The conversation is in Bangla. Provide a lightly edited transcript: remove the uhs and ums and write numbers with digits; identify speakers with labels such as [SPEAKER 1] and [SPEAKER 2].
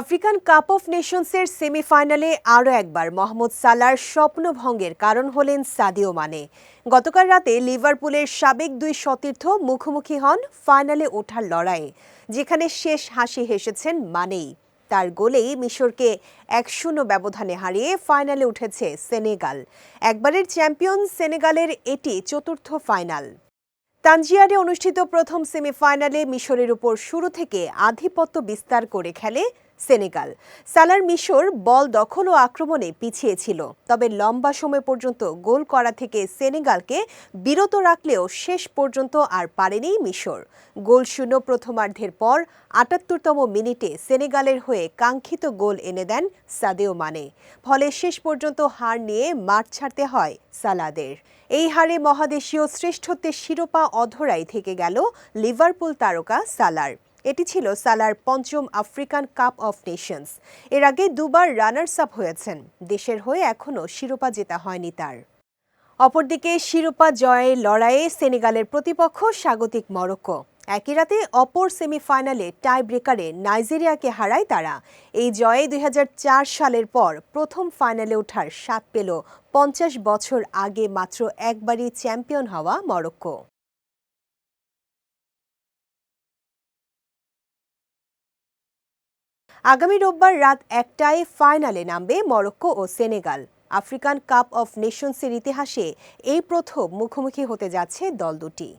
[SPEAKER 1] আফ্রিকান কাপ অফ নেশনসের সেমিফাইনালে আরও একবার মোহাম্মদ সালাহর স্বপ্নভঙ্গের কারণ হলেন সাদিও মানে। গতকাল রাতে লিভারপুলের সাবেক দুই সতীর্থ মুখোমুখি হন ফাইনালে ওঠার লড়াইয়ে, যেখানে শেষ হাসি হেসেছেন মানেই। তার গোলেই মিশরকে 1-0 ব্যবধানে হারিয়ে ফাইনালে উঠেছে সেনেগাল। একবারের চ্যাম্পিয়ন সেনেগালের এটি চতুর্থ ফাইনাল। তানজিয়ারে অনুষ্ঠিত প্রথম সেমিফাইনালে মিশরের উপর শুরু থেকে আধিপত্য বিস্তার করে খেলে সেনেগাল। সালার মিশর বল দখল ও আক্রমণে পিছিয়ে ছিল, তবে লম্বা সময় পর্যন্ত গোল করা থেকে সেনেগালকে বিরত রাখলেও শেষ পর্যন্ত আর পারেনি মিশর। গোলশূন্য প্রথমার্ধের পর ৭৮তম মিনিটে সেনেগালের হয়ে কাঙ্ক্ষিত গোল এনে দেন সাদিও মানে। ফলে শেষ পর্যন্ত হার নিয়ে মাঠ ছাড়তে হয় সালাদের। এই হারে মহাদেশীয় শ্রেষ্ঠত্বের শিরোপা অধরাই থেকে গেল লিভারপুল তারকা সালার। এটি ছিল সালার পঞ্চম আফ্রিকান কাপ অফ নেশনস। এর আগে দুবার রানার্স আপ হয়েছেন। দেশের হয়ে এখনও শিরোপা জেতা হয়নি তার। অপরদিকে শিরোপা জয়ের লড়াইয়ে সেনেগালের প্রতিপক্ষ স্বাগতিক মরক্কো। একই রাতে অপর সেমিফাইনালে টাই ব্রেকারে নাইজেরিয়াকে হারায় তারা। এই জয়ে ২০০৪ সালের পর প্রথম ফাইনালে ওঠার স্বাদ পেল ৫০ বছর আগে মাত্র একবারই চ্যাম্পিয়ন হওয়া মরক্কো। আগামী রোববার রাত ১টায় ফাইনালে নামবে মরক্কো ও সেনেগাল। আফ্রিকান কাপ অফ নেশনসের ইতিহাসে এই প্রথম মুখোমুখি হতে যাচ্ছে দল দুটি।